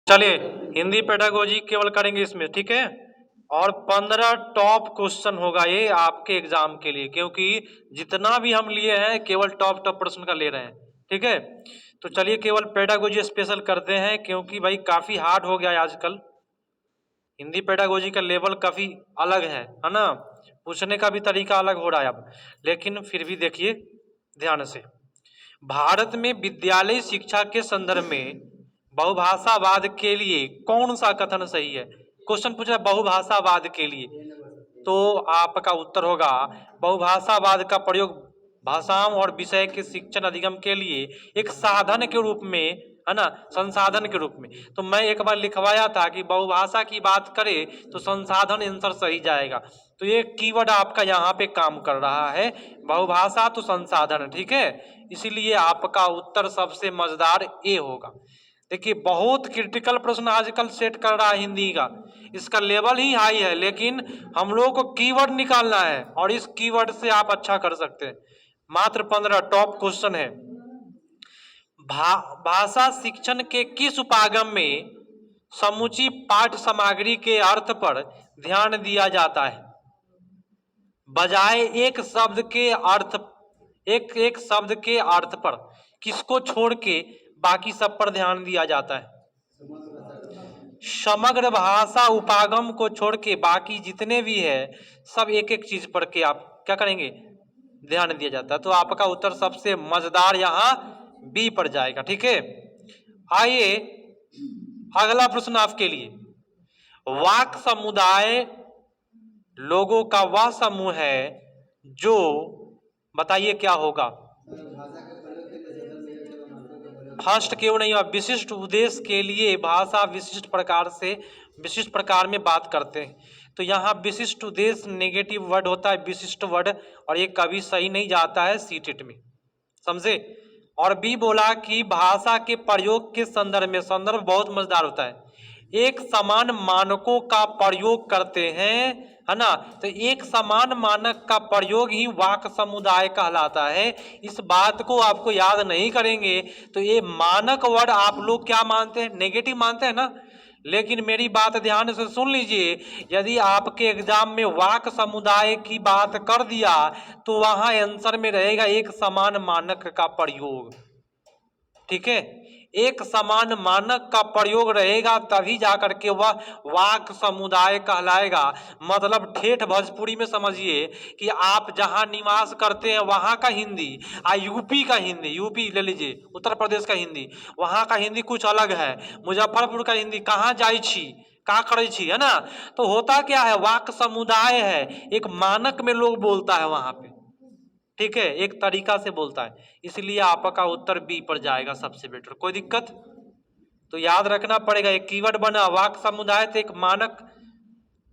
चलिए हिंदी पेडागोजी केवल करेंगे इसमें, ठीक है। और 15 टॉप क्वेश्चन होगा ये आपके एग्जाम के लिए, क्योंकि जितना भी हम लिए हैं केवल टॉप प्रश्न का ले रहे हैं, ठीक है। तो चलिए केवल पेडागोजी स्पेशल करते हैं, क्योंकि भाई काफी हार्ड हो गया है आजकल। हिंदी पेडागोजी का लेवल काफी अलग है ना, पूछने का भी तरीका अलग हो रहा है अब। लेकिन फिर भी देखिए ध्यान से, भारत में विद्यालय शिक्षा के संदर्भ में बहुभाषावाद के लिए कौन सा कथन सही है। क्वेश्चन पूछा है बहुभाषावाद के लिए, तो आपका उत्तर होगा बहुभाषावाद का प्रयोग भाषाओं और विषय के शिक्षण अधिगम के लिए एक साधन के रूप में, है ना, संसाधन के रूप में। तो मैं एक बार लिखवाया था कि बहुभाषा की बात करें तो संसाधन आंसर सही जाएगा। तो ये कीवर्ड आपका यहाँ पे काम कर रहा है, बहुभाषा तो संसाधन, ठीक है। इसीलिए आपका उत्तर सबसे मजेदार ए होगा। देखिए बहुत क्रिटिकल प्रश्न आजकल सेट कर रहा है हिंदी का, इसका लेवल ही हाई है, लेकिन हम लोग को कीवर्ड निकालना है और इस कीवर्ड से आप अच्छा कर सकते हैं। मात्र 15 टॉप क्वेश्चन है। भाषा शिक्षण के किस उपागम में समूची पाठ्य सामग्री के अर्थ पर ध्यान दिया जाता है, बजाय एक शब्द के अर्थ, एक शब्द के अर्थ पर किसको छोड़ के बाकी सब पर ध्यान दिया जाता है। समग्र भाषा उपागम को छोड़ के बाकी जितने भी है सब एक एक चीज पर के आप क्या करेंगे, ध्यान दिया जाता है। तो आपका उत्तर सबसे मजेदार यहाँ बी पर जाएगा, ठीक है। आइए अगला प्रश्न आपके लिए, वाक समुदाय लोगों का वह समूह है जो, बताइए क्या होगा। फर्स्ट क्यों नहीं, विशिष्ट उद्देश्य के लिए भाषा विशिष्ट प्रकार में बात करते हैं। तो यहाँ विशिष्ट उद्देश्य नेगेटिव वर्ड होता है, विशिष्ट वर्ड, और ये कभी सही नहीं जाता है सीटेट में, समझे। और बी बोला कि भाषा के प्रयोग के संदर्भ में, संदर्भ बहुत मजेदार होता है, एक समान मानकों का प्रयोग करते हैं, है ना। तो एक समान मानक का प्रयोग ही वाक समुदाय कहलाता है। इस बात को आपको याद नहीं करेंगे तो ये मानक वर्ड आप लोग क्या मानते हैं, नेगेटिव मानते हैं ना। लेकिन मेरी बात ध्यान से सुन लीजिए, यदि आपके एग्जाम में वाक समुदाय की बात कर दिया तो वहां आंसर में रहेगा एक समान मानक का प्रयोग, ठीक है। एक समान मानक का प्रयोग रहेगा तभी जाकर के वह वाक समुदाय कहलाएगा। मतलब ठेठ भोजपुरी में समझिए कि आप जहां निवास करते हैं वहां का हिंदी आ यूपी का हिंदी, यूपी ले लीजिए उत्तर प्रदेश का हिंदी, वहां का हिंदी कुछ अलग है। मुजफ्फरपुर का हिंदी कहाँ जाई छी का करे छी, है ना। तो होता क्या है, वाक समुदाय है, एक मानक में लोग बोलता है वहां पे, ठीक है, एक तरीका से बोलता है। इसलिए आपका उत्तर बी पर जाएगा सबसे बेटर। कोई दिक्कत तो याद रखना पड़ेगा, एक कीवर्ड बना वाक समुदाय तो एक मानक,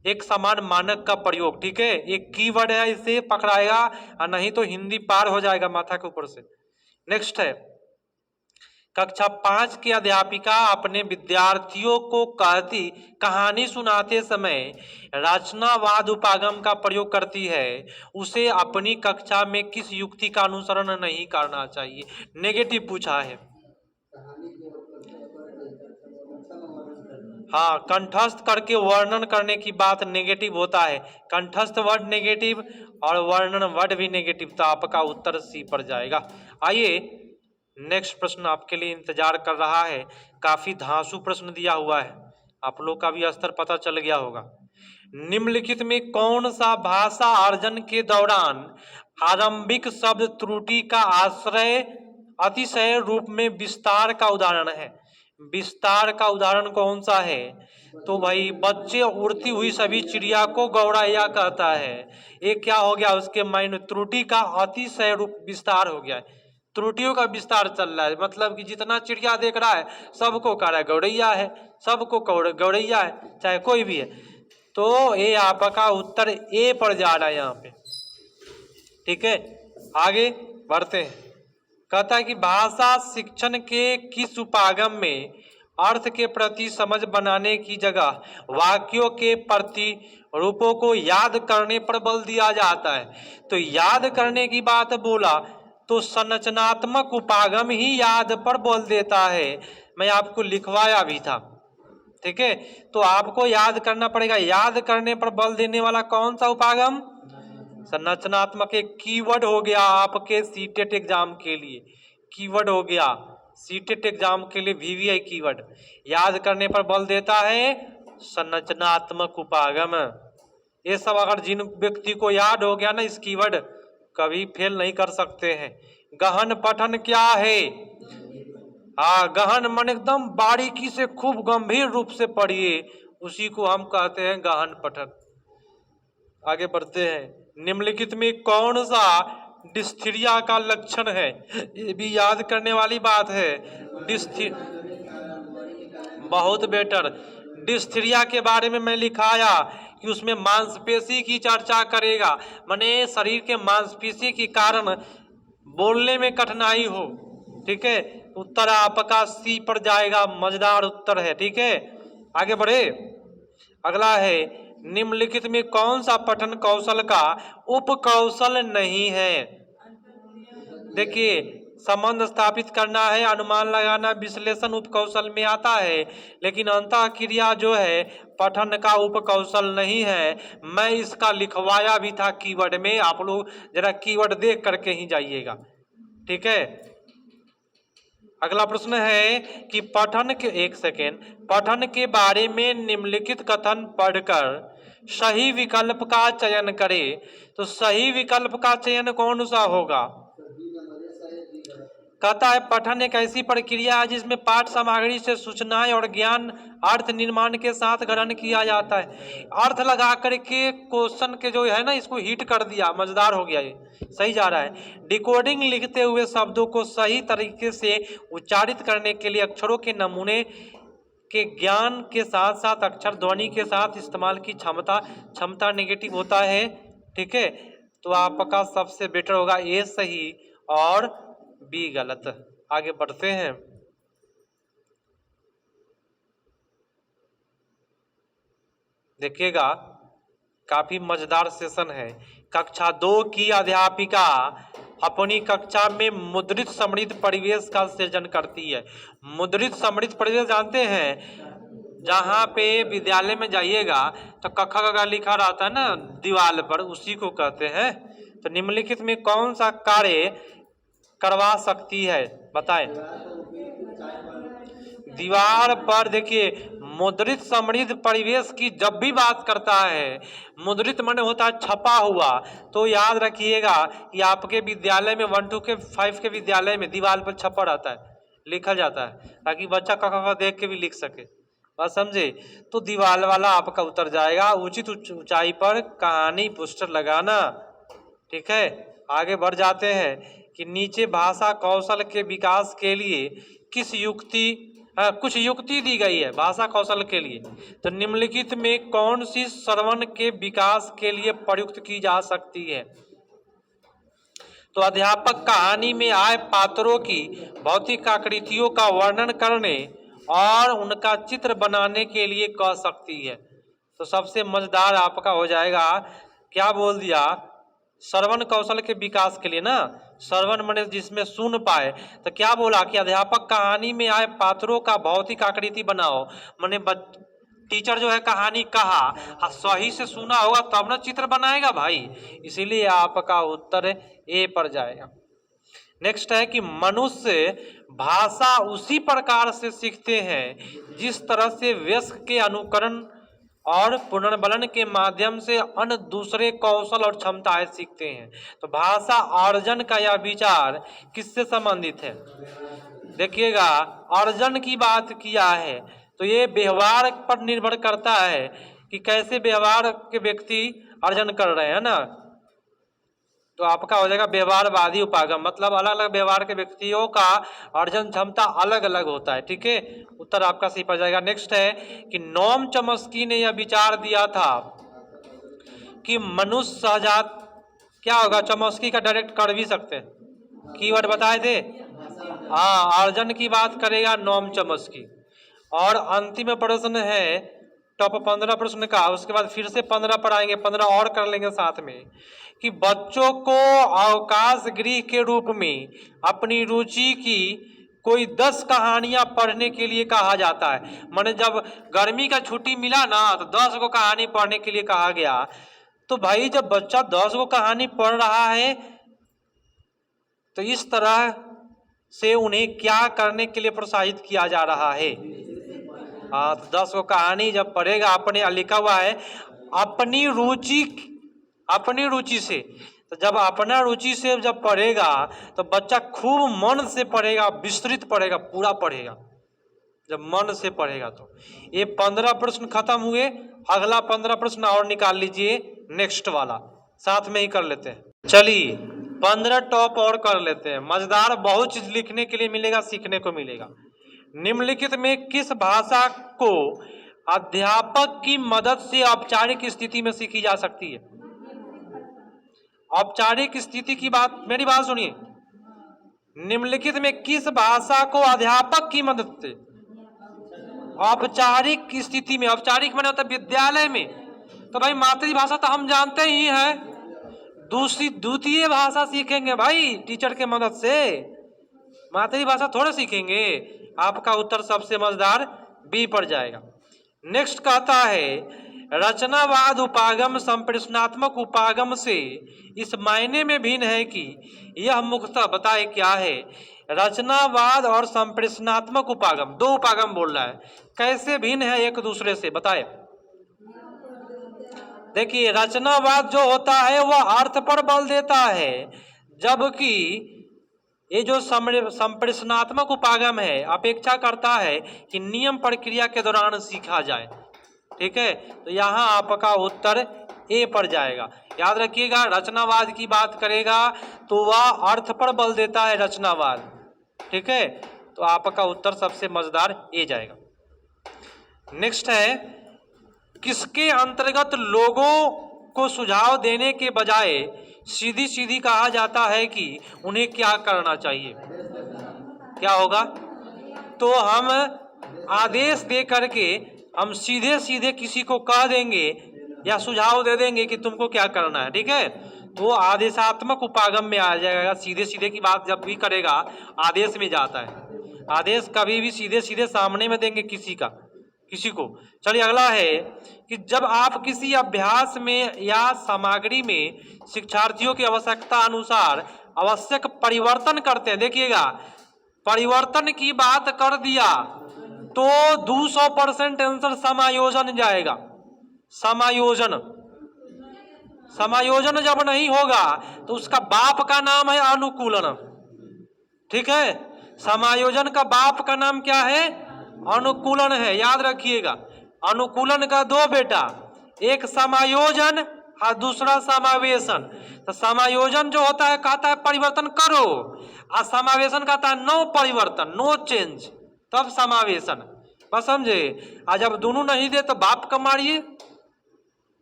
एक समान मानक का प्रयोग, ठीक है, एक कीवर्ड है, इसे पकड़ाएगा और नहीं तो हिंदी पार हो जाएगा माथा के ऊपर से। नेक्स्ट है, कक्षा 5 की अध्यापिका अपने विद्यार्थियों को कहती कहानी सुनाते समय रचनावाद उपागम का प्रयोग करती है, उसे अपनी कक्षा में किस युक्ति का अनुसरण नहीं करना चाहिए। नेगेटिव पूछा है, हाँ, कंठस्थ करके वर्णन करने की बात नेगेटिव होता है, कंठस्थ वर्ड नेगेटिव और वर्णन वर्ड भी नेगेटिव। तो आपका उत्तर सी पर जाएगा। आइए नेक्स्ट प्रश्न आपके लिए इंतजार कर रहा है, काफी धांसू प्रश्न दिया हुआ है, आप लोग का भी स्तर पता चल गया होगा। निम्नलिखित में कौन सा भाषा अर्जन के दौरान आरंभिक शब्द त्रुटि का आश्रय अतिशय रूप में विस्तार का उदाहरण है। विस्तार का उदाहरण कौन सा है, तो भाई बच्चे उड़ती हुई सभी चिड़िया को गौरैया कहता है। ये क्या हो गया, उसके माइंड त्रुटि का अतिशय रूप विस्तार हो गया है, त्रुटियों का विस्तार चल रहा है। मतलब कि जितना चिड़िया देख रहा है सबको कह रहा है गौरैया है, सबको गौरैया है, चाहे कोई भी है। तो ये आपका उत्तर ए पर जा रहा है यहाँ पे, ठीक है। आगे बढ़ते हैं, कहता है कि भाषा शिक्षण के किस उपागम में अर्थ के प्रति समझ बनाने की जगह वाक्यों के प्रति रूपों को याद करने पर बल दिया जाता है। तो याद करने की बात बोला तो संरचनात्मक उपागम ही याद पर बल देता है। मैं आपको लिखवाया भी था, ठीक है, तो आपको याद करना पड़ेगा। याद करने पर बल देने वाला कौन सा उपागम? संरचनात्मक। एक कीवर्ड हो गया आपके सीटेट एग्जाम के लिए, कीवर्ड हो गया सीटेट एग्जाम के लिए वीवीआई कीवर्ड। याद करने पर बल देता है संरचनात्मक उपागम। ये सब अगर जिन व्यक्ति को याद हो गया ना इस कीवर्ड, कभी फेल नहीं कर सकते हैं। गहन पठन क्या है? हाँ, गहन मन एकदम बारीकी से खूब गंभीर रूप से पढ़िए, उसी को हम कहते हैं गहन पठन। आगे बढ़ते हैं। निम्नलिखित में कौन सा डिस्थीरिया का लक्षण है? ये भी याद करने वाली बात है। बहुत बेटर। डिस्थीरिया के बारे में मैं लिखाया कि उसमें मांसपेशी की चर्चा करेगा, माने शरीर के मांसपेशी के कारण बोलने में कठिनाई हो। ठीक है, उत्तर आपका सी पर जाएगा, मजेदार उत्तर है। ठीक है, आगे बढ़े। अगला है, निम्नलिखित में कौन सा पठन कौशल का उप कौशल नहीं है? देखिए, संबंध स्थापित करना है, अनुमान लगाना, विश्लेषण उप कौशल में आता है, लेकिन अंतः क्रिया जो है पठन का उप कौशल नहीं है। मैं इसका लिखवाया भी था कीवर्ड में, आप लोग जरा कीवर्ड देख करके ही जाइएगा। ठीक है, अगला प्रश्न है कि पठन के, एक सेकेंड, पठन के बारे में निम्नलिखित कथन पढ़कर सही विकल्प का चयन करें। तो सही विकल्प का चयन कौन सा होगा? कहता है पठन एक ऐसी प्रक्रिया है जिसमें पाठ सामग्री से सूचनाएं और ज्ञान अर्थ निर्माण के साथ ग्रहण किया जाता है। अर्थ लगा करके क्वेश्चन के जो है ना, इसको हिट कर दिया, मजेदार हो गया, ये सही जा रहा है। डिकोडिंग लिखते हुए शब्दों को सही तरीके से उच्चारित करने के लिए अक्षरों के नमूने के ज्ञान के साथ साथ अक्षर ध्वनि के साथ इस्तेमाल की क्षमता नेगेटिव होता है। ठीक है, तो आपका सबसे बेटर होगा ए सही और बी गलत। आगे बढ़ते हैं। देखिएगा, काफी मजेदार सेशन है। कक्षा 2 की अध्यापिका अपनी कक्षा में मुद्रित समृद्ध परिवेश का सृजन करती है। मुद्रित समृद्ध परिवेश जानते हैं? जहाँ पे विद्यालय में जाइएगा तो कक्खा गगा लिखा रहता है ना दीवार पर, उसी को कहते हैं। तो निम्नलिखित में कौन सा कार्य करवा सकती है, बताएं? दीवार पर देखिए, मुद्रित समृद्ध परिवेश की जब भी बात करता है, मुद्रित माने होता है छपा हुआ, तो याद रखिएगा कि आपके विद्यालय में 1 2 के 5 के विद्यालय में दीवार पर छपा रहता है, लिखा जाता है, ताकि बच्चा का देख के भी लिख सके। बात समझे? तो दीवार वाला आपका उतर जाएगा। उचित ऊंचाई पर कहानी पोस्टर लगाना। ठीक है, आगे बढ़ जाते हैं कि नीचे भाषा कौशल के विकास के लिए किस कुछ युक्ति दी गई है भाषा कौशल के लिए। तो निम्नलिखित में कौन सी श्रवण के विकास के लिए प्रयुक्त की जा सकती है? तो अध्यापक कहानी में आए पात्रों की भौतिक आकृतियों का वर्णन करने और उनका चित्र बनाने के लिए कह सकती है। तो सबसे मजेदार आपका हो जाएगा, क्या बोल दिया? श्रवण कौशल के विकास के लिए ना, श्रवण माने जिसमें सुन पाए। तो क्या बोला कि अध्यापक कहानी में आए पात्रों का भौतिक आकृति बनाओ, माने टीचर जो है कहानी कहा, सही से सुना होगा तब ना चित्र बनाएगा भाई, इसीलिए आपका उत्तर ए पर जाएगा। नेक्स्ट है कि मनुष्य भाषा उसी प्रकार से सीखते हैं जिस तरह से वयस्क के अनुकरण और पुनर्बलन के माध्यम से अन्य दूसरे कौशल और क्षमताएं सीखते हैं। तो भाषा अर्जन का यह विचार किससे संबंधित है? देखिएगा, अर्जन की बात किया है तो ये व्यवहार पर निर्भर करता है कि कैसे व्यवहार के व्यक्ति अर्जन कर रहे हैं ना। तो आपका हो जाएगा व्यवहारवादी उपागम, मतलब अलग अलग व्यवहार के व्यक्तियों का अर्जन क्षमता अलग अलग होता है। ठीक है, उत्तर आपका सही पड़ जाएगा। नेक्स्ट है कि नोम चॉम्स्की ने यह विचार दिया था कि मनुष्य सहजात, क्या होगा? चॉम्स्की का डायरेक्ट कर भी सकते हैं, कीवर्ड बताए थे। हाँ, अर्जन की बात करेगा नोम चॉम्स्की। और अंतिम प्रश्न है टॉप 15 प्रश्न का, उसके बाद फिर से 15 पर आएंगे, 15 और कर लेंगे साथ में, कि बच्चों को अवकाश गृह के रूप में अपनी रुचि की कोई 10 कहानियां पढ़ने के लिए कहा जाता है। माने जब गर्मी का छुट्टी मिला ना तो 10 को कहानी पढ़ने के लिए कहा गया। तो भाई जब बच्चा 10 को कहानी पढ़ रहा है तो इस तरह से उन्हें क्या करने के लिए प्रोत्साहित किया जा रहा है? हाँ, तो 10 को कहानी जब पढ़ेगा, अपने लिखा हुआ है अपनी रुचि से, तो जब अपना रुचि से जब पढ़ेगा तो बच्चा खूब मन से पढ़ेगा, विस्तृत पढ़ेगा, पूरा पढ़ेगा। जब मन से पढ़ेगा तो ये 15 प्रश्न खत्म हुए। अगला 15 प्रश्न और निकाल लीजिए, नेक्स्ट वाला साथ में ही कर लेते हैं। चलिए 15 टॉप और कर लेते हैं। मजेदार बहुत चीज लिखने के लिए मिलेगा, सीखने को मिलेगा। निम्नलिखित में किस भाषा को अध्यापक की मदद से औपचारिक स्थिति में सीखी जा सकती है? औपचारिक स्थिति की बात, मेरी बात सुनिए। निम्नलिखित में किस भाषा को अध्यापक की मदद से औपचारिक स्थिति में, औपचारिक माने होता है विद्यालय में, तो भाई मातृभाषा तो हम जानते ही हैं। द्वितीय भाषा सीखेंगे भाई टीचर के मदद से, मातृभाषा थोड़े सीखेंगे। आपका उत्तर सबसे मजेदार बी पर जाएगा। नेक्स्ट कहता है रचनावाद उपागम संप्रेषणात्मक उपागम से इस मायने में भिन्न है कि यह मुख्यतः, बताए क्या है? रचनावाद और संप्रेषणात्मक उपागम, दो उपागम बोल रहा है, कैसे भिन्न है एक दूसरे से, बताए। देखिए रचनावाद जो होता है वह अर्थ पर बल देता है, जबकि ये जो संप्रेषणात्मक उपागम है अपेक्षा करता है कि नियम प्रक्रिया के दौरान सीखा जाए। ठीक है, तो यहाँ आपका उत्तर ए पर जाएगा। याद रखिएगा, रचनावाद की बात करेगा तो वह अर्थ पर बल देता है रचनावाद। ठीक है, तो आपका उत्तर सबसे मजेदार ए जाएगा। नेक्स्ट है किसके अंतर्गत लोगों को सुझाव देने के बजाय सीधी सीधी कहा जाता है कि उन्हें क्या करना चाहिए? क्या होगा? तो हम आदेश दे करके हम सीधे सीधे किसी को कह देंगे या सुझाव दे देंगे कि तुमको क्या करना है। ठीक है, तो आदेशात्मक उपागम में आ जाएगा। सीधे सीधे की बात जब भी करेगा आदेश में जाता है। आदेश कभी भी सीधे सीधे सामने में देंगे किसी को। चलिए अगला है कि जब आप किसी अभ्यास में या सामग्री में शिक्षार्थियों की आवश्यकता अनुसार आवश्यक परिवर्तन करते हैं, देखिएगा परिवर्तन की बात कर दिया तो 200% आंसर समायोजन जाएगा। समायोजन जब नहीं होगा तो उसका बाप का नाम है अनुकूलन। ठीक है, समायोजन का बाप का नाम क्या है? अनुकूलन है। याद रखिएगा, अनुकूलन का दो बेटा, एक समायोजन और दूसरा समावेशन। तो समायोजन जो होता है कहता है परिवर्तन करो, और समावेशन कहता है नो परिवर्तन, नो चेंज, तब समावेशन। बस समझे? आज जब दोनों नहीं दे तो बाप का मारिए।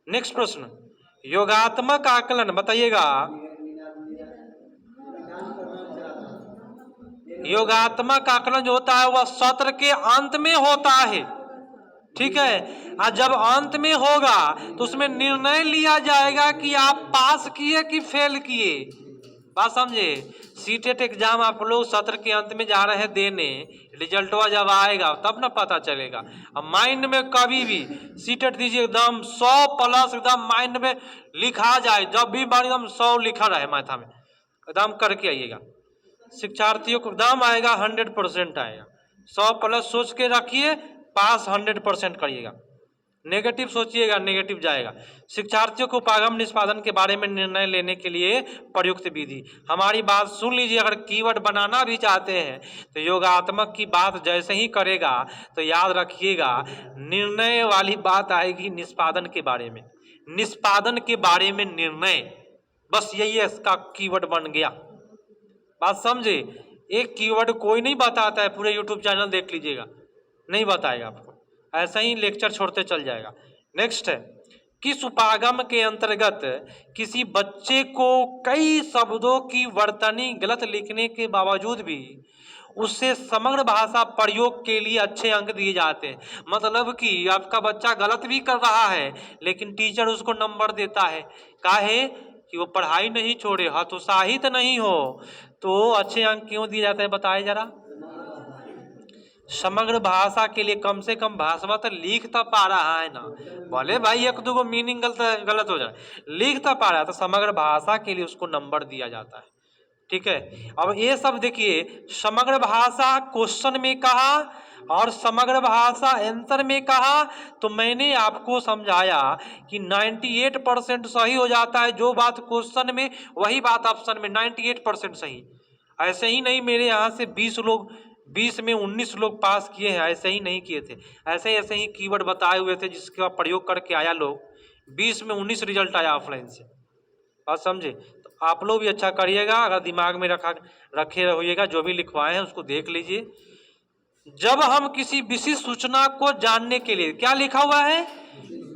नेक्स्ट प्रश्न, योगात्मक आकलन बताइएगा। योगात्मक आकलन जो होता है वह सत्र के अंत में होता है। ठीक है, और जब अंत में होगा तो उसमें निर्णय लिया जाएगा कि आप पास किए कि फेल किए। बात समझे? सीटेट एग्जाम आप लोग सत्र के अंत में जा रहे हैं देने, रिजल्टवा जब आएगा तब ना पता चलेगा। अब माइंड में कभी भी सीटेट दीजिए एकदम 100+ एकदम माइंड में लिखा जाए, जब भी बार एकदम 100 लिखा रहे माथा में, एकदम करके आइएगा। शिक्षार्थियों को एकदम आएगा 100% आएगा। 100+ सोच के रखिए, पास 100% करिएगा। नेगेटिव सोचिएगा नेगेटिव जाएगा। शिक्षार्थियों को उपागम निष्पादन के बारे में निर्णय लेने के लिए प्रयुक्त विधि, हमारी बात सुन लीजिए। अगर कीवर्ड बनाना भी चाहते हैं तो योगात्मक की बात जैसे ही करेगा तो याद रखिएगा निर्णय वाली बात आएगी निष्पादन के बारे में। निष्पादन के बारे में निर्णय, बस यही इसका कीवर्ड बन गया। बात समझे? एक कीवर्ड कोई नहीं बताता है, पूरे यूट्यूब चैनल देख लीजिएगा, नहीं बताएगा आपको, ऐसा ही लेक्चर छोड़ते चल जाएगा। नेक्स्ट है किस उपागम के अंतर्गत किसी बच्चे को कई शब्दों की वर्तनी गलत लिखने के बावजूद भी उससे समग्र भाषा प्रयोग के लिए अच्छे अंक दिए जाते हैं। मतलब कि आपका बच्चा गलत भी कर रहा है लेकिन टीचर उसको नंबर देता है, काहे कि वो पढ़ाई नहीं छोड़े, हतोत्साहित नहीं हो, तो अच्छे अंक क्यों दिए जाते हैं बताए जरा। समग्र भाषा के लिए कम से कम भाषा तो लिख तो पा रहा है ना, बोले भाई एक दो मीनिंग गलत हो जाए, लिख तो पा रहा है, तो समग्र भाषा के लिए उसको नंबर दिया जाता है। ठीक है, अब ये सब देखिए, समग्र भाषा क्वेश्चन में कहा और समग्र भाषा आंसर में कहा, तो मैंने आपको समझाया कि 98% सही हो जाता है, जो बात क्वेश्चन में वही बात ऑप्शन में, 98% सही। ऐसे ही नहीं मेरे यहाँ से 20 लोग 20 में 19 लोग पास किए हैं, ऐसे ही नहीं किए थे, ऐसे ही कीवर्ड बताए हुए थे जिसका प्रयोग करके आया लोग, 20 में 19 रिजल्ट आया ऑफलाइन से। बात समझे? तो आप लोग भी अच्छा करिएगा, अगर दिमाग में रखे रहिएगा, जो भी लिखवाए हैं उसको देख लीजिए। जब हम किसी विशिष्ट सूचना को जानने के लिए, क्या लिखा हुआ है,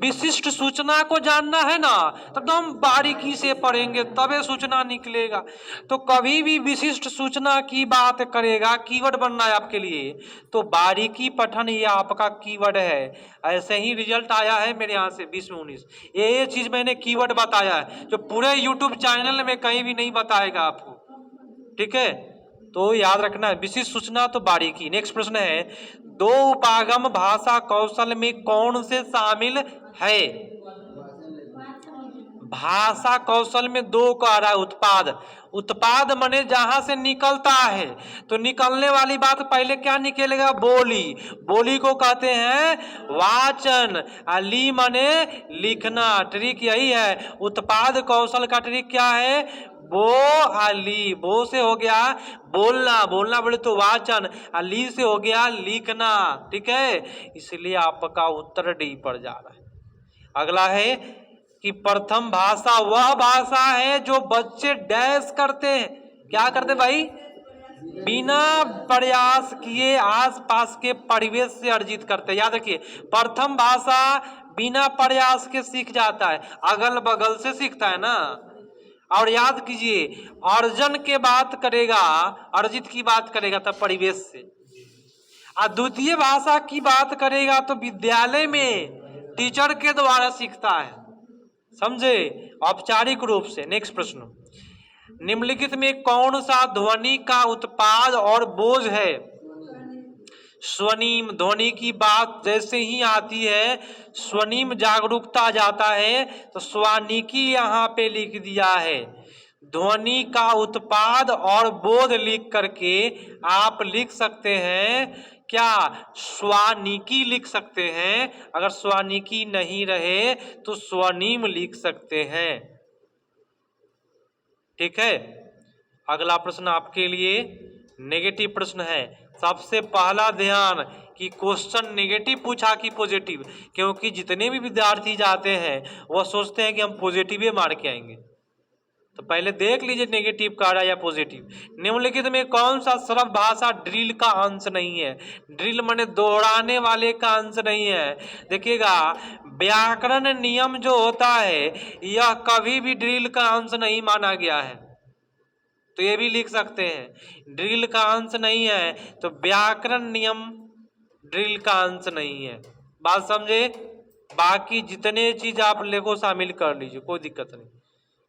विशिष्ट सूचना को जानना है ना, तब तो हम बारीकी से पढ़ेंगे तबे सूचना निकलेगा। तो कभी भी विशिष्ट सूचना की बात करेगा, कीवर्ड बनना है आपके लिए, तो बारीकी पठन ये आपका कीवर्ड है। ऐसे ही रिजल्ट आया है मेरे यहाँ से 20 में 19, ये चीज मैंने कीवर्ड बताया है, जो पूरे यूट्यूब चैनल में कहीं भी नहीं बताएगा आपको। ठीक है, तो याद रखना है, विशिष्ट सूचना तो बारीकी। नेक्स्ट प्रश्न है, दो उपागम भाषा कौशल में कौन से शामिल है? भाषा कौशल में दो का आ रहा है, उत्पाद। उत्पाद माने जहां से निकलता है, तो निकलने वाली बात पहले क्या निकलेगा, बोली। बोली को कहते हैं वाचन। अली माने लिखना। ट्रिक यही है, उत्पाद कौशल का ट्रिक क्या है, बो अली। बो से हो गया बोलना, बोलना बोले तो वाचन, अली से हो गया लिखना। ठीक है, इसलिए आपका उत्तर डी पर जा रहा है। अगला है कि प्रथम भाषा वह भाषा है जो बच्चे डैश करते हैं, क्या करते भाई, बिना प्रयास किए आसपास के परिवेश से अर्जित करते हैं। याद रखिए, प्रथम भाषा बिना प्रयास के सीख जाता है, अगल बगल से सीखता है ना। और याद कीजिए, अर्जन के बात करेगा, अर्जित की बात करेगा तब परिवेश से, और द्वितीय भाषा की बात करेगा तो विद्यालय में टीचर के द्वारा सीखता है। समझे, औपचारिक रूप से। नेक्स्ट प्रश्न, निम्नलिखित में कौन सा ध्वनि का उत्पाद और बोझ है? स्वनिम। ध्वनि की बात जैसे ही आती है, स्वनिम जागरूकता आ जाता है, तो स्वानिकी यहाँ पे लिख दिया है। ध्वनि का उत्पाद और बोध लिख करके आप लिख सकते हैं क्या, स्वानिकी लिख सकते हैं। अगर स्वानिकी नहीं रहे तो स्वनिम लिख सकते हैं। ठीक है, अगला प्रश्न आपके लिए नेगेटिव प्रश्न है। सबसे पहला ध्यान कि क्वेश्चन नेगेटिव पूछा कि पॉजिटिव, क्योंकि जितने भी विद्यार्थी जाते हैं वह सोचते हैं कि हम पॉजिटिव ही मार के आएंगे। तो पहले देख लीजिए नेगेटिव का रहा या पॉजिटिव। निम्नलिखित में कौन सा सर्व भाषा ड्रिल का अंश नहीं है? ड्रिल माने दोहराने वाले का अंश नहीं है। देखिएगा, व्याकरण नियम जो होता है यह कभी भी ड्रिल का अंश नहीं माना गया है, तो ये भी लिख सकते हैं, ड्रिल का अंश नहीं है तो व्याकरण नियम ड्रिल का अंश नहीं है। बात समझे? बाकी जितने चीज आप लेखो शामिल कर लीजिए, कोई दिक्कत नहीं।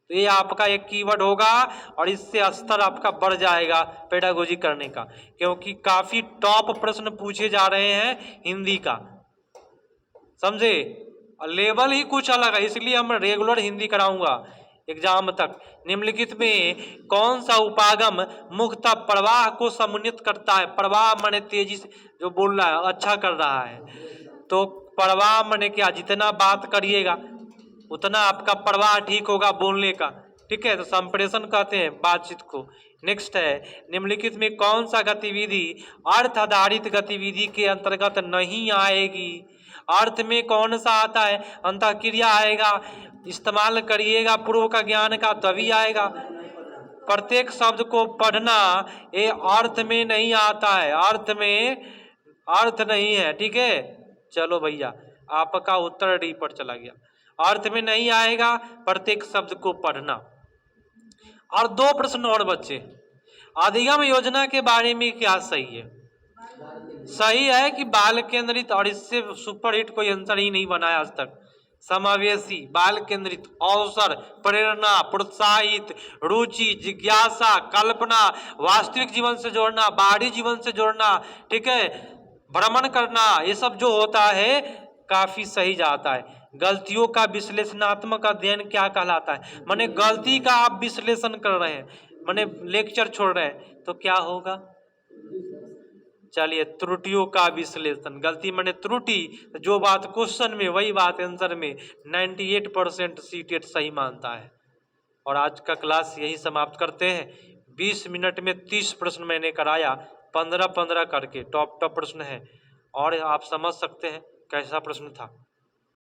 तो ये आपका एक कीवर्ड होगा और इससे स्तर आपका बढ़ जाएगा पेडागोजी करने का, क्योंकि काफी टॉप प्रश्न पूछे जा रहे हैं हिंदी का। समझे, लेवल ही कुछ अलग है, इसलिए हम रेगुलर हिंदी कराऊंगा एग्जाम तक। निम्नलिखित में कौन सा उपागम मुख्यतः प्रवाह को समुन्नत करता है? प्रवाह माने तेजी से जो बोल रहा है, अच्छा कर रहा है, तो प्रवाह माने क्या, जितना बात करिएगा उतना आपका प्रवाह ठीक होगा बोलने का। ठीक है, तो संप्रेषण कहते हैं बातचीत को। नेक्स्ट है, निम्नलिखित में कौन सा गतिविधि अर्थ आधारित गतिविधि के अंतर्गत नहीं आएगी? अर्थ में कौन सा आता है? अंतःक्रिया आएगा, इस्तेमाल करिएगा पूर्व का ज्ञान का तभी आएगा। प्रत्येक शब्द को पढ़ना ये अर्थ में नहीं आता है, अर्थ में अर्थ नहीं है। ठीक है, चलो भैया आपका उत्तर डी पर चला गया, अर्थ में नहीं आएगा, प्रत्येक शब्द को पढ़ना। और दो प्रश्न और बच्चे, अधिगम योजना के बारे में क्या सही है? सही है कि बाल केंद्रित, और इससे सुपरहिट कोई आंसर ही नहीं बना है आज तक। समावेशी, बाल केंद्रित, अवसर, प्रेरणा, प्रोत्साहित, रुचि, जिज्ञासा, कल्पना, वास्तविक जीवन से जोड़ना, बाहरी जीवन से जोड़ना। ठीक है, भ्रमण करना, ये सब जो होता है काफी सही जाता है। गलतियों का विश्लेषणात्मक अध्ययन क्या कहलाता है? माने गलती का आप विश्लेषण कर रहे हैं, माने लेक्चर छोड़ रहे हैं, तो क्या होगा? चलिए, त्रुटियों का विश्लेषण। गलती माने त्रुटि, जो बात क्वेश्चन में वही बात आंसर में 98% सीटेट सही मानता है। और आज का क्लास यही समाप्त करते हैं। 20 मिनट में 30 प्रश्न मैंने कराया, 15-15 करके टॉप प्रश्न है, और आप समझ सकते हैं कैसा प्रश्न था।